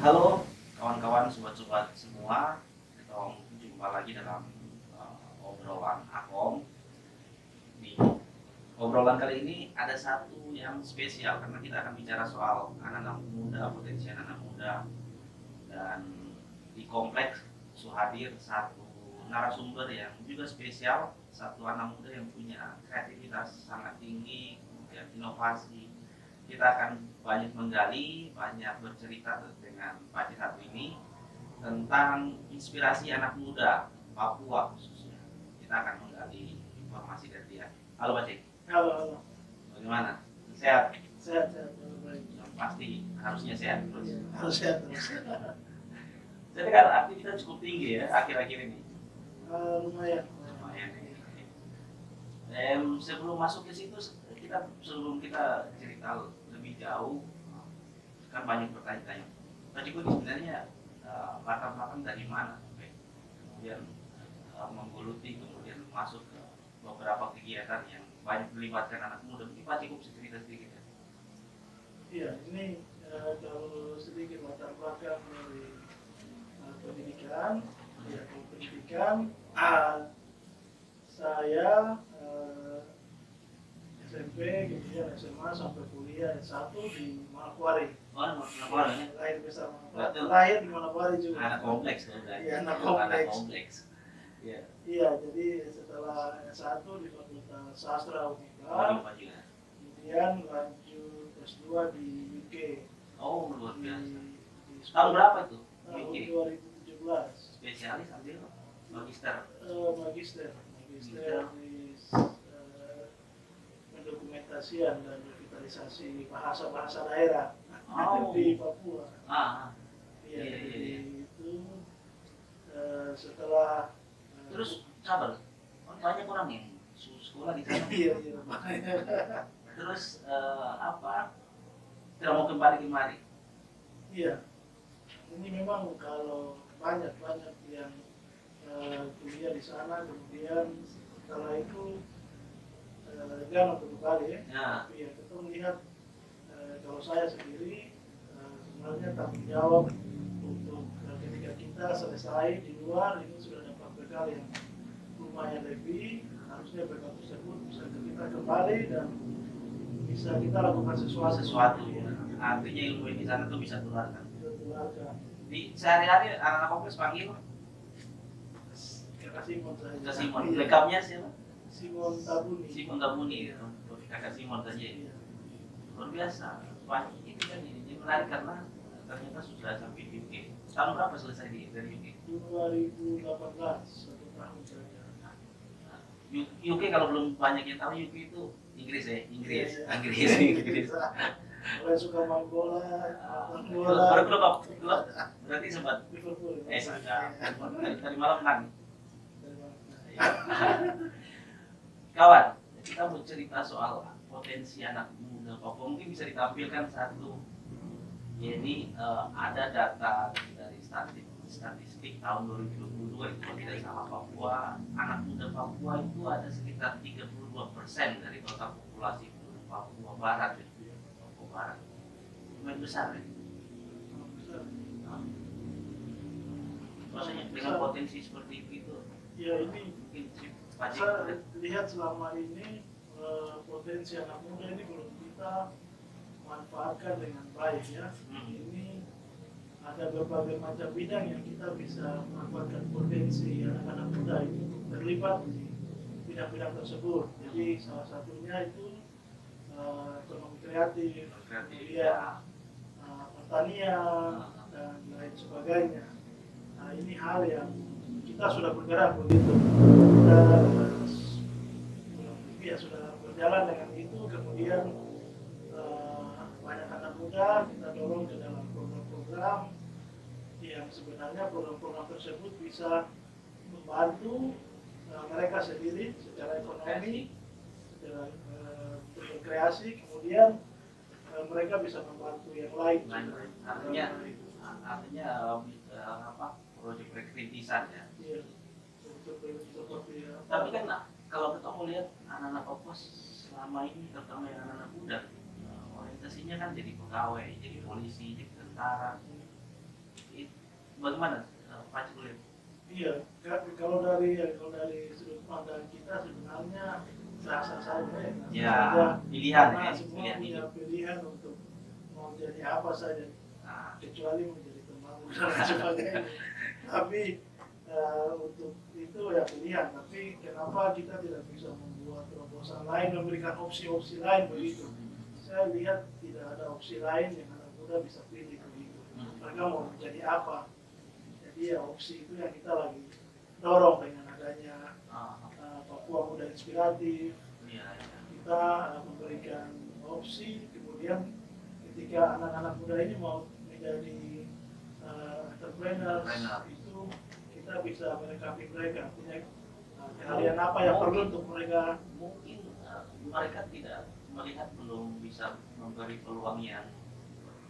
Halo kawan-kawan, sobat-sobat semua, kita jumpa lagi dalam obrolan Akom. Di obrolan kali ini ada satu yang spesial karena kita akan bicara soal anak-anak muda, potensi anak-anak muda, dan di kompleks hadir satu narasumber yang juga spesial, satu anak muda yang punya kreativitas sangat tinggi, kemudian inovasi. Kita akan banyak menggali, banyak bercerita dengan Pak Cik satu ini tentang inspirasi anak muda Papua khususnya. Kita akan menggali informasi dari dia. Halo Pak Cik. Halo, halo. Bagaimana? Sehat? Sehat, sehat. Baik. Yang pasti harusnya sehat terus. Ya, harus sehat terus. Jadi kan aktivitas cukup tinggi ya akhir-akhir ini. Lumayan. Lumayan ini. Sebelum masuk ke situ, sebelum kita cerita lebih jauh, kan banyak pertanyaan. Pak Cik ini sebenarnya latar belakang dari mana? Kemudian menggeluti, kemudian masuk ke beberapa kegiatan yang banyak melibatkan anak muda. Mungkin Pak Cik bisa cerita sedikit ya? Iya, ini kalau sedikit latar belakang dari pendidikan, ya kalau pendidikan, saya SMP, kemudian SMA sampai kuliah S1 di Manokwari. Oh, Manokwari ya? Lahir besar Manokwari. Betul. Lahir di Manokwari juga. Anak kompleks kan? Iya, anak Anak kompleks. kompleks. Iya. Iya, jadi setelah S1 di Fakultas Sastra Oh, UNIKA, Pak juga. kemudian lanjut S2 di UK. Oh, luar Di, biasa. di Tahun berapa itu? tahun UK. 2017. Spesialis ambil magister. Magister Iya. di pendokumentasian dan revitalisasi bahasa-bahasa daerah Oh. di Papua. Ah. Iya, Iya, jadi iya. itu setelah Terus sabar. Banyak orang yang sekolah di sana. iya, iya. Terus apa? Tidak mau kembali kemari. Iya, ini memang kalau banyak yang kuliah di sana, kemudian setelah itu jangan untuk kembali ya. Ya. Tapi ya kita melihat kalau saya sendiri sebenarnya tanggung jawab untuk ketika kita selesai di luar ini sudah dapat bekal yang lumayan lebih, harusnya bekal tersebut bisa kita kembali dan bisa kita lakukan sesuatu. Ya. Artinya ilmu yang di sana tuh bisa tularkan. Tularkan. Di sehari-hari anak-anak kompleks panggil Kakak Simon saja. ke Simon. Iya. Lengkapnya siapa? Simon Tabuni. Simon Tabuni, kakak Simon saja. Iya. Luar biasa. Wah, itu kan ini menarik karena ternyata sudah sampai di UK. Tahun berapa selesai dari UK? 2018, 1 tahun saja. UK kalau belum banyak yang tahu, UK itu Inggris ya, Inggris. Kalau suka main bola, nonton bola. Baru klub apa? Klub? Berarti sempat Liverpool. sudah tadi malam menang. Kawan, kita mau cerita soal potensi anak muda Papua. Mungkin bisa ditampilkan satu. Jadi ada data dari statistik tahun 2022 itu tidak salah, Papua, anak muda Papua itu ada sekitar 32% dari total populasi penduduk Papua Barat. Papua Barat lumayan besar ya. Maksudnya dengan potensi seperti itu Ya ini mungkin saya lihat selama ini potensi anak muda ini belum kita manfaatkan dengan baik ya. Ini ada berbagai macam bidang yang kita bisa manfaatkan potensi anak-anak muda itu terlibat di bidang-bidang tersebut. Jadi salah satunya itu ekonomi kreatif, kemudian pertanian dan lain sebagainya. Nah ini hal yang kita sudah bergerak begitu. Dan ya sudah berjalan dengan itu, kemudian banyak anak muda kita dorong ke dalam program-program yang sebenarnya program-program tersebut bisa membantu mereka sendiri secara ekonomi, secara berkreasi, kemudian mereka bisa membantu yang lain. Artinya apa, proyek rekritisan ya. Iya, seperti Tapi kan kalau kita mau lihat anak-anak Papua selama ini, terutama yang anak-anak muda, orientasinya kan jadi pegawai, jadi polisi, jadi tentara. bagaimana Pak Cikulit? Iya, kalau dari sudut pandang kita sebenarnya sah-sah saja ya. Ya, Saja, pilihan karena ya, semua pilihan punya hidup. pilihan untuk mau jadi apa saja, Nah, kecuali menjadi pembangun dan lain sebagainya. Tapi untuk itu ya pilihan. Tapi kenapa kita tidak bisa membuat terobosan lain, memberikan opsi-opsi lain begitu? Saya lihat tidak ada opsi lain yang anak muda bisa pilih begitu. Mereka mau menjadi apa? Jadi ya opsi itu yang kita lagi dorong dengan adanya Papua Muda Inspiratif. iya, iya. Kita memberikan opsi, kemudian ketika anak-anak muda ini mau menjadi entrepreneur, itu kita bisa melengkapi mereka, punya keahlian apa yang perlu untuk mereka. Mungkin mereka tidak melihat, belum bisa memberi peluang yang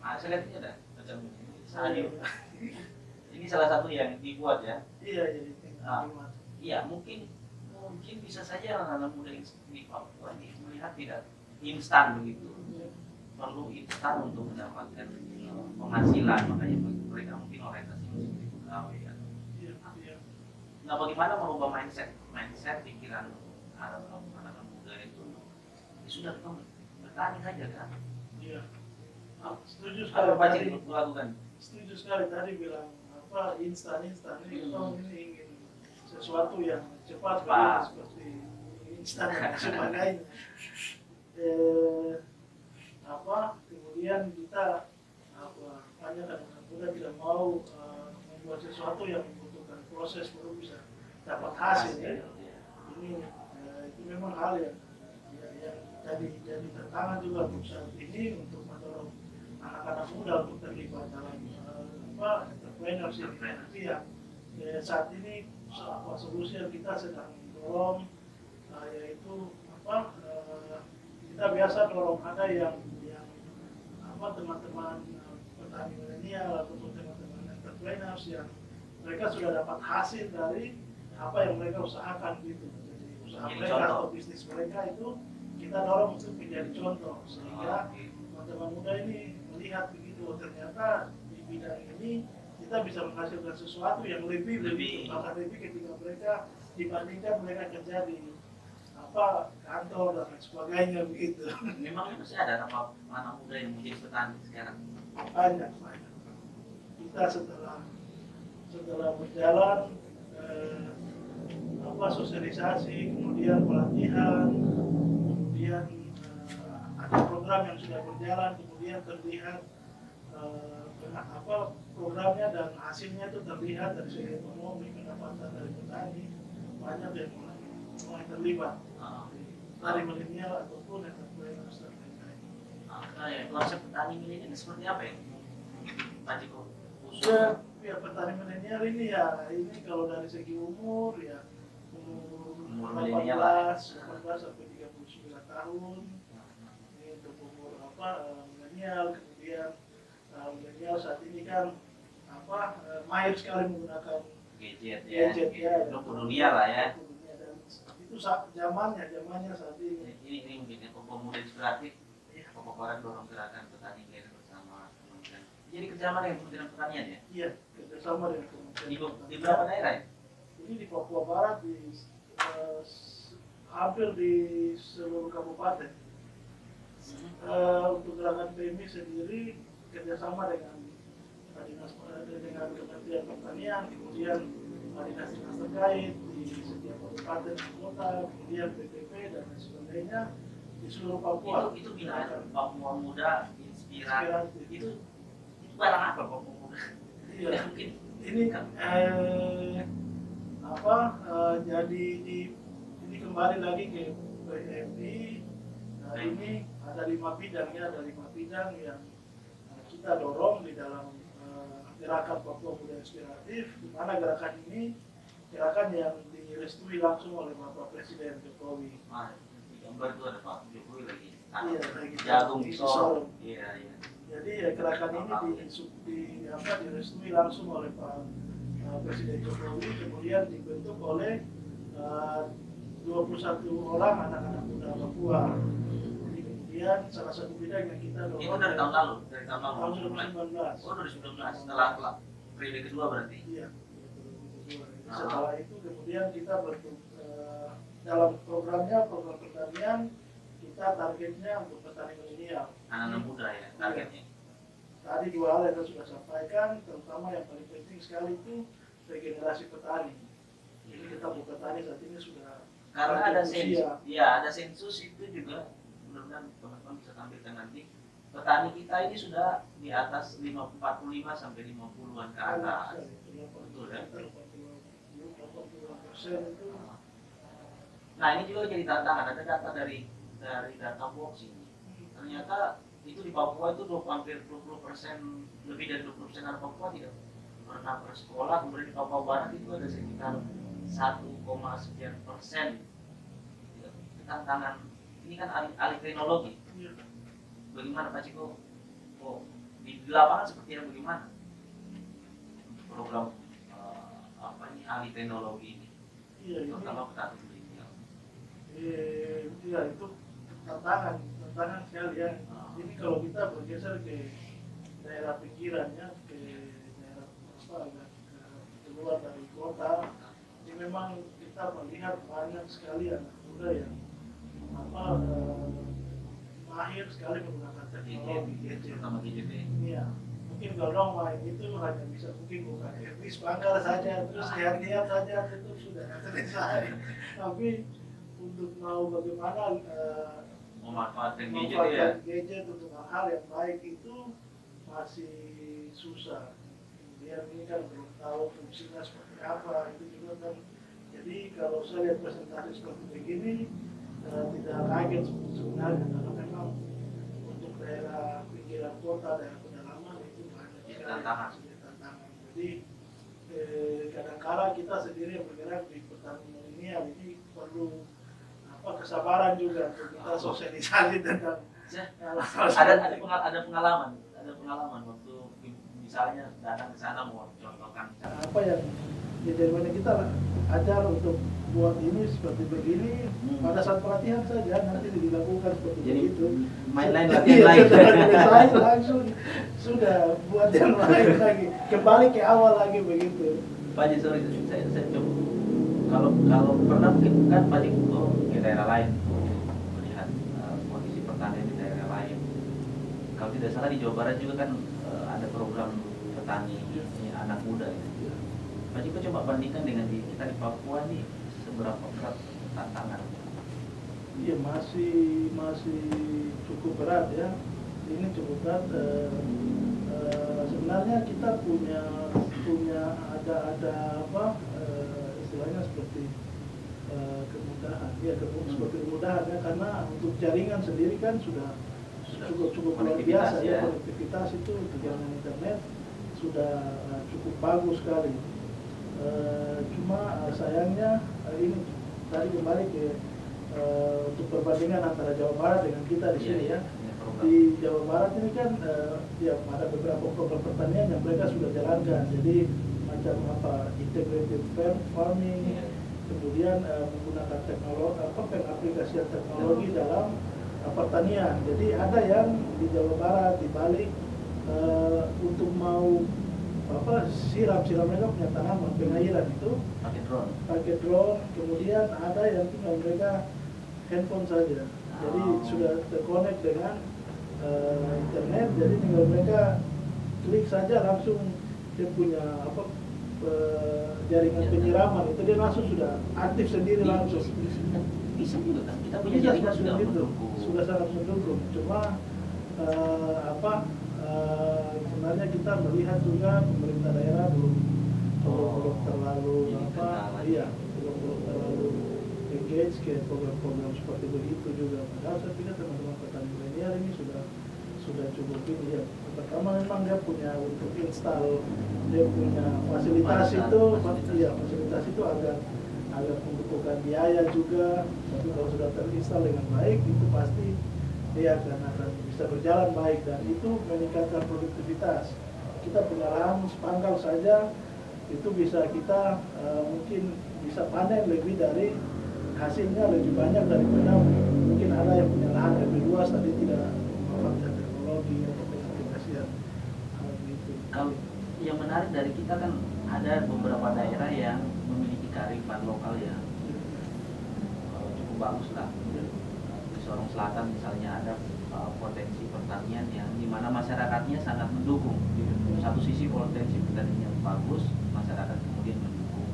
saya lihat ini ada macam ini salah satu yang dibuat ya. Iya, jadi Iya, mungkin bisa saja anak-anak muda di Papua ini melihat tidak instan begitu, perlu instan untuk mendapatkan penghasilan, makanya mereka mungkin orientasinya seperti pegawai ya. Nah, bagaimana merubah mindset pikiran anak-anak muda itu? Ya sudah, bertani saja kan. Iya. Setuju Apa Pak sekali. Cik lakukan? Setuju sekali tadi bilang apa instan ini ingin sesuatu yang cepat. Seperti instan dan sebagainya. Kemudian kita banyak anak muda tidak mau membuat sesuatu yang membutuhkan proses baru bisa dapat hasil ya. Ini itu memang hal yang jadi tantangan juga untuk saat ini untuk mendorong anak-anak muda untuk terlibat dalam entrepreneurship. Tapi ya saat ini solusi yang kita sedang dorong yaitu kita biasa dorong ada yang teman-teman petani milenial ataupun teman-teman entrepreneurs yang mereka sudah dapat hasil dari apa yang mereka usahakan gitu. Jadi usaha mereka atau bisnis mereka itu kita dorong untuk menjadi contoh sehingga teman-teman muda ini melihat begitu, ternyata di bidang ini kita bisa menghasilkan sesuatu yang lebih bahkan lebih ketika mereka dibandingkan mereka kerja di kantor dan lain sebagainya begitu. Memang masih ada anak muda yang menjadi petani sekarang? Banyak. Kita setelah berjalan sosialisasi, kemudian pelatihan, kemudian ada program yang sudah berjalan, kemudian terlihat programnya dan hasilnya itu terlihat dari segi ekonomi, pendapatan dari petani, banyak yang mulai terlibat dari milenial ataupun entrepreneur dan lain-lain. Konsep petani milenial seperti apa ya, Pak Ciko? Ya petani milenial ini ini kalau dari segi umur ya umur 18 sampai 39 tahun. Ini untuk umur milenial. Kemudian milenial saat ini kan mahir sekali menggunakan gadget ya. Dunia lah ya. Itu zamannya saat ini. Ini mungkin pemuda inspiratif. Pokoknya dorong gerakan petani milenial bersama kementerian. Jadi kerjasama dengan Kementerian Pertanian ya? Iya, kerjasama dengan Kementerian. Di berapa daerah ya? Ini di Papua Barat, hampir di seluruh kabupaten. Untuk gerakan PMI sendiri kerjasama dengan Kementerian Pertanian, kemudian dinas-dinas terkait di setiap kabupaten dan kota, kemudian BPP dan lain sebagainya di seluruh Papua. Itu binaan Papua Muda Inspiratif. Itu barang apa Papua Muda? Iya. Mungkin ini jadi ini kembali lagi ke PMI. Ini ada 5 bidang yang kita dorong di dalam gerakan Papua Muda Inspiratif, di mana gerakan ini gerakan yang direstui langsung oleh Bapak Presiden Jokowi. Gambar itu ada Pak Jokowi lagi. Iya, lagi jagung Solo. Iya. Jadi gerakan ini direstui langsung oleh Pak Presiden Jokowi, kemudian dibentuk oleh 21 orang anak-anak muda Papua. Jadi kemudian salah satu bidang yang kita dorong itu dari tahun lalu, tahun 2019. Oh, 2019 setelah periode kedua berarti. Iya. Setelah itu kemudian kita dalam programnya, program pertanian kita targetnya untuk petani milenial. Anak-anak muda ya targetnya. Tadi dua hal yang sudah sampaikan, terutama yang paling penting sekali itu regenerasi petani. Jadi kita petani saat ini sudah karena ada sensus, ya ada sensus itu juga, mudah-mudahan teman-teman bisa tampilkan nanti. Petani kita ini sudah di atas 45 sampai 50-an ke atas. Betul ya. Nah ini juga jadi tantangan. Ada data dari data box ini. Ternyata itu di Papua itu hampir 20%, lebih dari 20% anak Papua tidak pernah bersekolah. Kemudian di Papua Barat itu ada sekitar 1,9%. Tantangan ini kan alih teknologi. Bagaimana Pak Ciko? Oh, di lapangan seperti yang bagaimana? Program alih teknologi ini. Iya, terutama petani milenial. Iya itu tantangan sekali ya. Ini kalau kita bergeser ke daerah pinggirannya, ke daerah keluar dari kota, ini memang kita melihat banyak sekali anak muda yang mahir sekali menggunakan teknologi gadget. Iya. Mungkin kalau main itu hanya bisa mungkin bukan etnis pangkal saja, terus lihat saja itu sudah selesai. Tapi untuk mau bagaimana memanfaatkan gadget untuk hal-hal yang baik itu masih susah. Kemudian ini kan belum tahu fungsinya seperti apa, itu juga kan. Jadi kalau saya lihat presentasi seperti begini tidak kaget sebenarnya, karena memang untuk daerah pinggiran kota, daerah pedalaman itu banyak tantangan. Jadi kadang-kala kita sendiri yang bergerak di petani milenial ini perlu kesabaran juga untuk kita sosialisasi tentang ada pengalaman waktu misalnya datang ke sana mau contohkan apa yang dari mana kita ajar untuk buat ini seperti begini. Pada saat pelatihan saja nanti dilakukan seperti itu. Main lain latihan lain. Langsung sudah buat yang lain lagi, kembali ke awal lagi begitu. Pak Haji, sorry saya coba kalau pernah mungkin kan Pak Haji ke daerah lain melihat kondisi pertanian di daerah lain. Kalau tidak salah di Jawa Barat juga kan ada program petani anak muda ya. Pak Haji coba bandingkan dengan kita di Papua nih, seberapa berat tantangan? Iya masih cukup berat ya. Ini cukup berat. Sebenarnya kita punya ada apa istilahnya seperti kemudahan ya, seperti kemudahan ya, karena untuk jaringan sendiri kan sudah cukup luar biasa ya. Konektivitas itu untuk jaringan internet sudah cukup bagus sekali. Cuma sayangnya ini tadi kembali ke untuk perbandingan antara Jawa Barat dengan kita di sini ya. Di Jawa Barat ini kan ya ada beberapa program pertanian yang mereka sudah jalankan. Jadi macam integrated farming, kemudian menggunakan teknologi pengaplikasian teknologi dalam pertanian. Jadi ada yang di Jawa Barat di Bali untuk mau siram mereka punya tanaman pengairan itu pakai drone. Kemudian ada yang tinggal mereka handphone saja. Jadi sudah terkonek dengan internet, jadi tinggal mereka klik saja langsung dia punya jaringan penyiraman itu dia langsung sudah aktif sendiri langsung. Bisa juga kan kita punya jaringan sudah sangat mendukung. Cuma sebenarnya kita melihat juga pemerintah daerah belum terlalu belum terlalu engage ke program-program seperti begitu juga. Padahal saya pikir teman-teman petani milenial ini sudah cukup ini ya. Pertama memang dia punya untuk install, dia punya fasilitas itu agak membutuhkan biaya juga. Tapi kalau sudah terinstal dengan baik itu pasti dia akan bisa berjalan baik dan itu meningkatkan produktivitas. Kita punya lahan sepangkal saja itu bisa kita mungkin bisa panen lebih dari hasilnya lebih banyak daripada mungkin ada yang punya lahan lebih luas tapi tidak memanfaatkan teknologi atau aplikasi begitu. Kalau yang menarik dari kita kan ada beberapa daerah yang memiliki kearifan lokal yang cukup bagus lah. Di Sorong Selatan misalnya ada potensi pertanian yang dimana masyarakatnya sangat mendukung. Di satu sisi potensi pertanian yang bagus, masyarakat kemudian mendukung.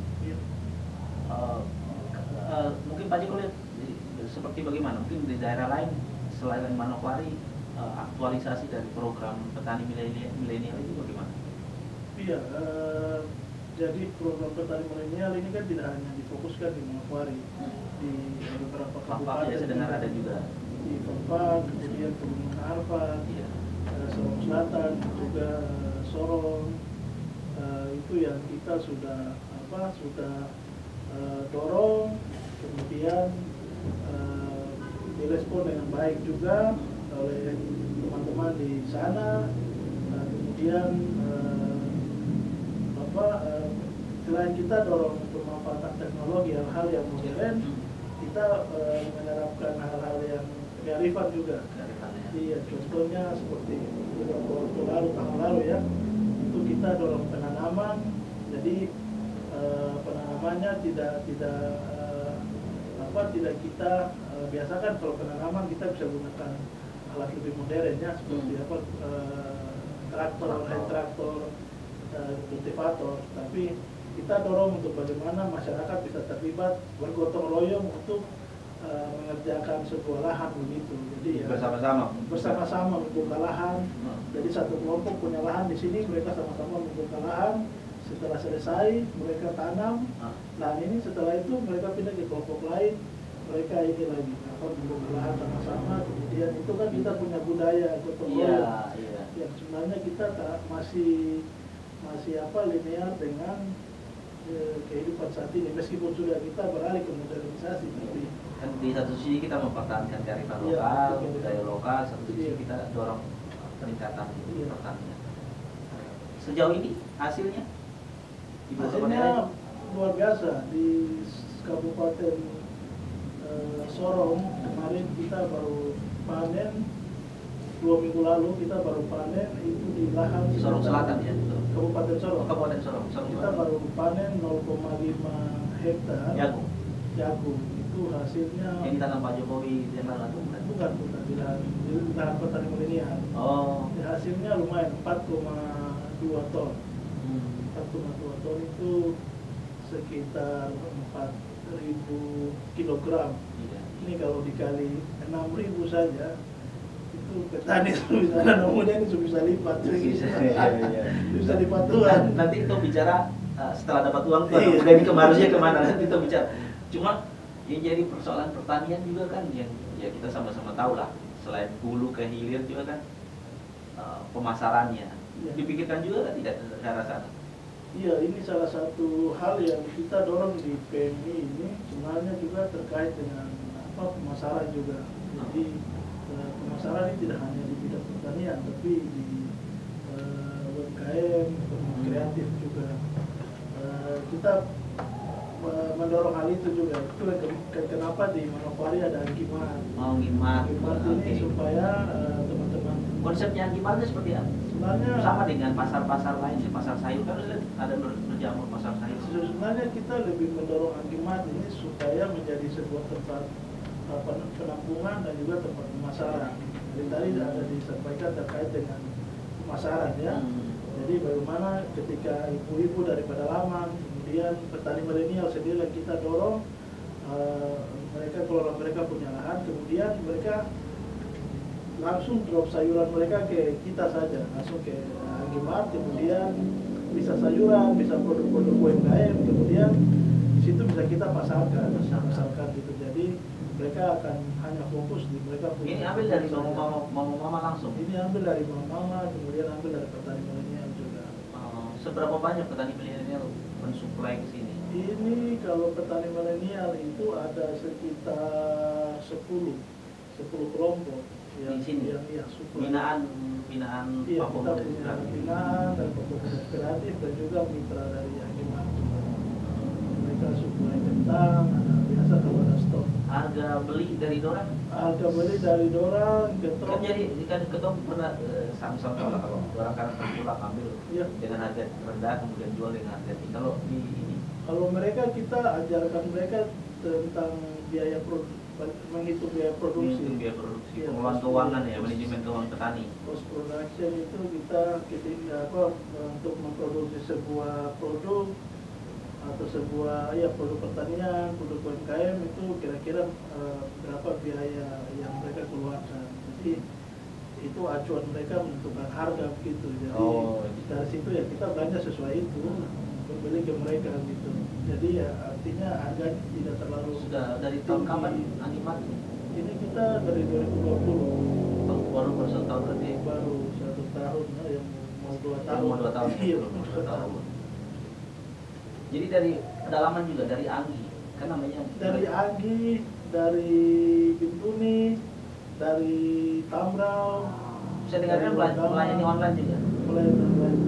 Mungkin Pak Joko lihat seperti bagaimana? Mungkin di daerah lain selain Manokwari, aktualisasi dari program petani milenial itu bagaimana? Iya, jadi program petani milenial ini kan tidak hanya difokuskan di Manokwari, di beberapa kabupaten. Ya, saya dengar ada juga di Papak, kemudian Pegunungan Arfak, iya. Sorong Selatan, juga Sorong. Itu yang kita sudah dorong, kemudian direspon dengan baik juga oleh teman-teman di sana. Kemudian selain kita dorong pemanfaatan teknologi, hal-hal yang modern, kita menerapkan hal-hal yang kearifan juga. Iya, contohnya seperti beberapa waktu lalu, tahun lalu ya, itu kita dorong penanaman. Jadi penanamannya tidak kita biasakan. Kalau penanaman kita bisa gunakan alat lebih modern ya, seperti traktor, hand traktor, kultivator. Tapi kita dorong untuk bagaimana masyarakat bisa terlibat bergotong royong untuk mengerjakan sebuah lahan begitu. Jadi ya bersama-sama membuka lahan. Jadi satu kelompok punya lahan di sini, mereka sama-sama membuka lahan. Setelah selesai mereka tanam lahan ini, setelah itu mereka pindah ke kelompok lain, mereka ini lagi membuka lahan sama-sama. Kemudian itu kan kita punya budaya gotong royong. Yang sebenarnya kita masih linear dengan kehidupan saat ini, meskipun sudah kita beralih ke modernisasi. Tapi kan di satu sisi kita mempertahankan kearifan lokal, budaya lokal, satu sisi kita dorong peningkatan pertanian. Sejauh ini hasilnya luar biasa. Di Kabupaten Sorong kemarin kita baru panen, 2 minggu lalu kita baru panen itu di lahan Sorong Selatan ya, Kabupaten Sorong. Kabupaten Sorong. Kita baru panen 0,5 hektar jagung. Itu hasilnya yang ditanam Pak Jokowi yang lalu bukan di lahan petani milenial. Hasilnya lumayan, 4,2 ton. 4,2 ton itu sekitar 4.000 kilogram. Ini kalau dikali 6.000 saja, itu petani bisa nanam muda ini bisa lipat. Bisa lipat Tuhan. Nanti itu bicara setelah dapat uang tuh, ini harusnya kemana, nanti itu bicara. Cuma ya jadi persoalan pertanian juga kan yang ya kita sama-sama tahu lah, selain hulu ke hilir juga kan pemasarannya dipikirkan juga kan tidak ke arah sana. Iya, ini salah satu hal yang kita dorong di PMI ini sebenarnya juga terkait dengan pemasaran juga. Jadi pemasaran ini tidak hanya di bidang pertanian, tapi di UMKM, kreatif juga. Kita mendorong hal itu juga. Itu kenapa di Manokwari ada Angkimat. Angkimat ini supaya teman-teman. Konsepnya Angkimat itu seperti apa? Sebenarnya sama dengan pasar-pasar lain, pasar sayur kan ada berjamur pasar sayur. Sebenarnya kita lebih mendorong Angkimat ini supaya menjadi sebuah tempat penampungan dan juga tempat pemasaran. Jadi tadi ada disampaikan terkait dengan pemasaran ya. Jadi bagaimana ketika ibu-ibu dari pedalaman, kemudian petani milenial sendiri yang kita dorong, mereka kalau mereka punya lahan, kemudian mereka langsung drop sayuran mereka ke kita saja, langsung ke Angkimat, kemudian bisa sayuran, bisa produk-produk UMKM, kemudian di situ bisa kita pasarkan gitu. Jadi mereka akan hanya fokus di mereka punya. Ini ambil dari mama langsung. Ini ambil dari mama, kemudian ambil dari petani milenial juga. Seberapa banyak petani milenial mensuplai ke sini? Ini kalau petani milenial itu ada sekitar 10 kelompok yang, di sini yang suplai. Binaan iya, kita punya binaan dan komunitas kreatif dan juga mitra dari Angkimat. Mereka suplai kentang, biasa kalau ada stok. harga beli dari dorang? Harga beli dari dorang Kan jadi kan ketemu pernah sama-sama kalau dorang kan pulang ambil ya. dengan harga rendah kemudian jual dengan harga tinggi. Kalau di ini, Kalau mereka kita ajarkan mereka tentang biaya menghitung biaya produksi. Ya, pengelolaan keuangan ya, manajemen keuangan petani. Post production itu kita untuk memproduksi sebuah produk atau sebuah produk pertanian, produk UMKM itu kira-kira berapa biaya yang mereka keluarkan. Jadi itu acuan mereka menentukan harga begitu. Jadi dari situ ya kita belanja sesuai itu, membeli ke mereka gitu. Jadi ya artinya harga tidak terlalu. Sudah dari tahun kapan Animat? Ini kita dari 2020. Baru satu tahun berarti? Baru 1 tahun ya, yang mau 2 tahun. Mau 2 tahun. Iya, mau 2 tahun. Jadi dari pedalaman juga, dari Anggi, kan namanya? Dari Anggi, dari Bintuni, dari Tambrau. Saya dengarkan melayani online juga. Melayani online.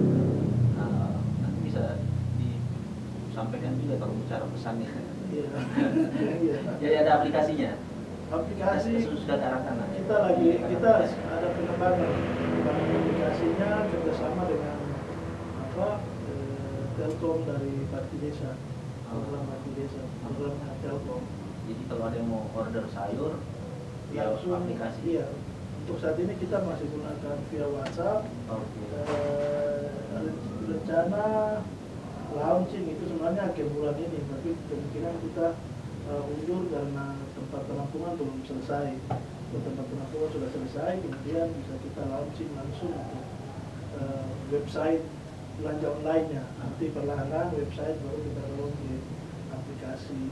Nanti bisa disampaikan juga kalau bicara pesannya. Iya. Jadi ada aplikasinya. Aplikasi sudah diarahkan. Kita ada pengembangan aplikasinya kerjasama dengan Telkom dari Bakti Desa, program Bakti Desa, programnya Telkom. Jadi kalau ada yang mau order sayur, langsung aplikasi. Iya. Untuk saat ini kita masih gunakan via WhatsApp. Rencana launching itu sebenarnya akhir bulan ini, tapi kemungkinan kita undur karena tempat penampungan belum selesai. Kalau tempat penampungan sudah selesai, kemudian bisa kita launching langsung untuk website belanja online-nya. Nanti perlahan website baru kita download di aplikasi.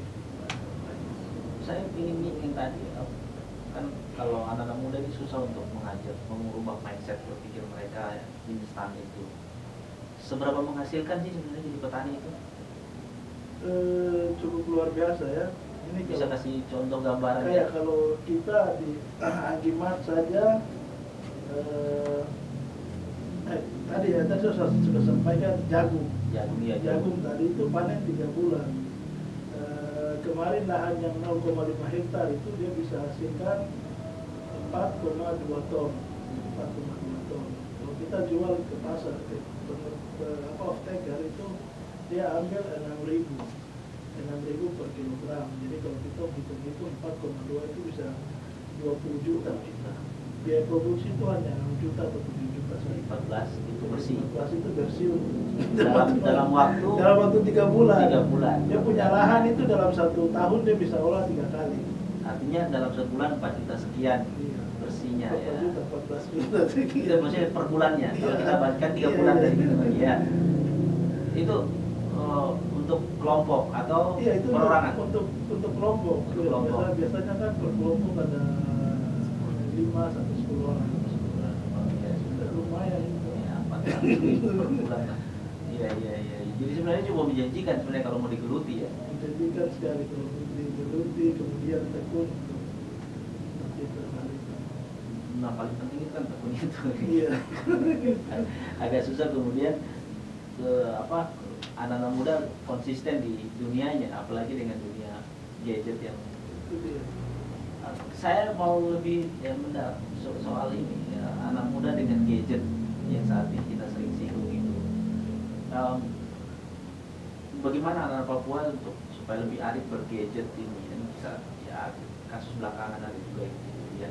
Saya ingin tadi kan kalau anak-anak muda ini susah untuk mengubah mindset berpikir mereka instan itu. Seberapa menghasilkan sih sebenarnya jadi petani itu? Cukup luar biasa ya. Ini bisa kasih contoh gambaran kayak kalau kita di Agimat saja tadi saya sudah sampaikan jagung tadi itu panen 3 bulan. Kemarin lahan yang 0,5 hektar itu dia bisa hasilkan 4,2 ton. Kalau kita jual ke pasar off-taker itu dia ambil 6.000 per kilogram. Jadi kalau kita hitung 4,2 itu bisa 20 juta. Biaya produksi itu hanya 6 juta atau 7 juta saja. 14 itu bersih. 14 itu bersih dalam waktu 3 bulan. 3 bulan. Dia punya lahan itu dalam 1 tahun dia bisa olah 3 kali. Artinya dalam 1 bulan 4 juta sekian. Iya. Bersihnya 4 juta, 14 juta. Itu maksudnya per bulannya. Iya. Kalau kita bagikan 3 bulan dari itu ya. Itu untuk kelompok atau itu perorangan? Untuk kelompok. Biasanya kan per kelompok ada 5 sampai 10 orang. Lumayan itu. Ya, 400 per bulan lah. Iya. Jadi sebenarnya cukup menjanjikan sebenarnya kalau mau digeluti ya. Menjanjikan sekali kalau digeluti, kemudian tekun untuk diperhatikan. Nah paling penting itu kan tekun itu. Iya. Agak susah kemudian anak-anak muda konsisten di dunianya, apalagi dengan dunia gadget yang saya mau lebih mendalam soal ini ya, anak muda dengan gadget yang saat ini kita sering singgung itu. Bagaimana anak Papua supaya lebih arif bergadget ini dan bisa ya kasus belakangan ada juga itu ya.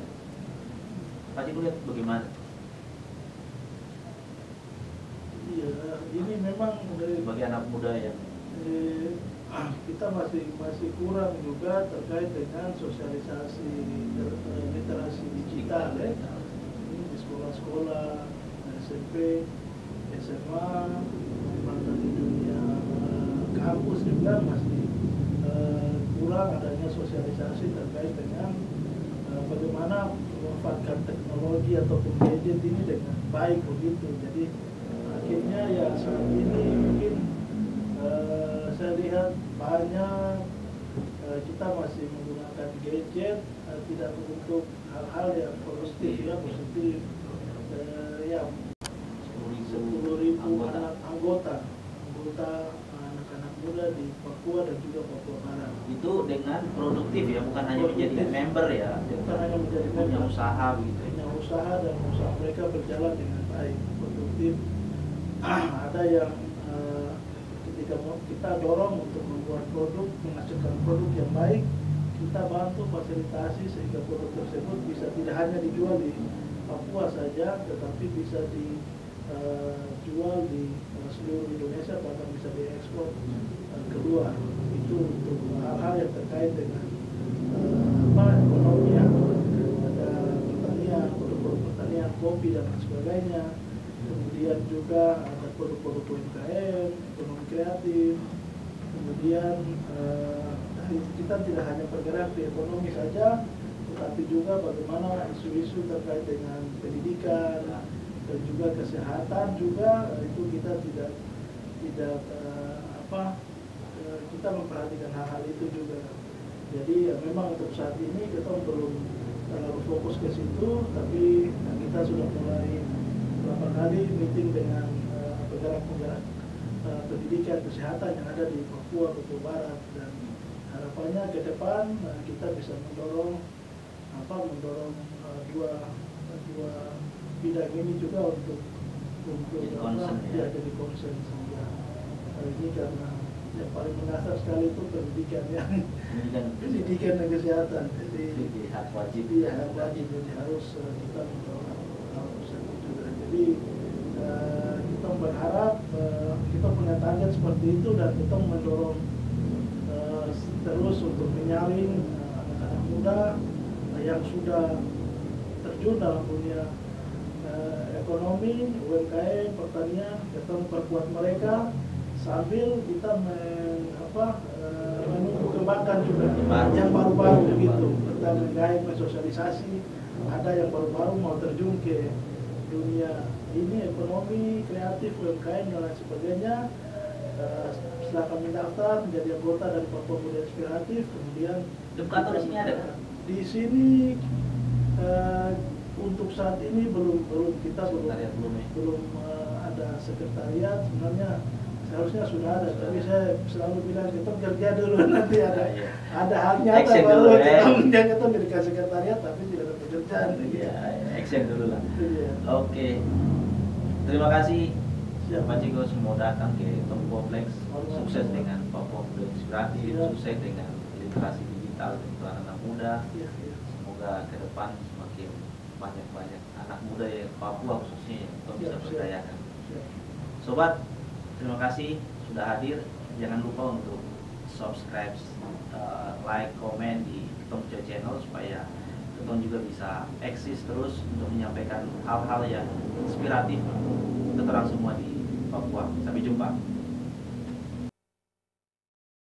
Pak Cik lihat bagaimana? Iya, ini memang bagi anak muda yang kita masih kurang juga terkait dengan sosialisasi literasi digital ya. Ini di sekolah-sekolah, SMP, SMA, bahkan di dunia kampus juga masih kurang adanya sosialisasi terkait dengan bagaimana memanfaatkan teknologi ataupun gadget ini dengan baik begitu. Jadi akhirnya ya saat ini mungkin saya lihat banyak kita masih menggunakan gadget tidak untuk hal-hal yang positif ya 10.000 anggota anak-anak muda ada di Papua dan juga Papua Barat. Itu dengan produktif ya, bukan hanya menjadi member ya, bukan hanya menjadi punya member, usaha begitu. punya usaha dan usaha mereka berjalan dengan baik, produktif. Ada yang ketika kita dorong untuk membuat produk, menghasilkan produk yang baik, kita bantu fasilitasi sehingga produk tersebut bisa tidak hanya dijual di Papua saja, tetapi bisa dijual di seluruh Indonesia, bahkan bisa diekspor keluar. Itu untuk hal-hal yang terkait dengan ekonomi ya. Ada pertanian, produk-produk pertanian, kopi dan lain sebagainya. Kemudian juga ada produk-produk UMKM, ekonomi kreatif. Kemudian kita tidak hanya bergerak di ekonomi saja, tetapi juga bagaimana isu-isu terkait dengan pendidikan dan juga kesehatan juga itu kita tidak kita memperhatikan hal-hal itu juga. Jadi ya memang untuk saat ini kita belum terlalu fokus ke situ, tapi kita sudah mulai beberapa kali meeting dengan penggerak-penggerak pendidikan kesehatan yang ada di Papua, Papua Barat, dan harapannya ke depan kita bisa mendorong dua bidang ini juga untuk jadi concern sehingga ini karena yang paling mendasar sekali itu pendidikan pendidikan dan kesehatan. Jadi hak wajib. Iya, hak wajib. Jadi harus kita mendorong hal tersebut juga. Jadi kita berharap kita punya target seperti itu dan kita mendorong terus untuk menyaring anak-anak muda yang sudah terjun dalam dunia ekonomi, UMKM, pertanian, kita memperkuat mereka sambil kita menumbuh kembangkan juga yang baru-baru begitu. Kita menggait, mensosialisasi, ada yang baru-baru mau terjun ke dunia ini ekonomi, kreatif, UMKM dan lain sebagainya. Silakan mendaftar menjadi anggota dari Papua Muda Inspiratif. Kemudian kantor di sini ada? Di sini untuk saat ini belum ada sekretariat. Sebenarnya seharusnya sudah ada, tapi saya selalu bilang kita kerja dulu, nanti ada hal nyata baru kita menjadikan sekretariat, tapi tidak ada pekerjaan. Action dulu lah. Oke. Terima kasih Pak Ciko semua datang ke Kompleks. Sukses dengan Papua Muda Inspiratif, sukses dengan literasi digital untuk anak muda. Semoga ke depan semakin banyak anak muda yang Papua khususnya yang bisa berdayakan. Sobat, terima kasih sudah hadir. Jangan lupa untuk subscribe, like, komen di Ketong Channel supaya Ketong juga bisa eksis terus untuk menyampaikan hal-hal yang inspiratif untuk orang semua di Papua. Sampai jumpa.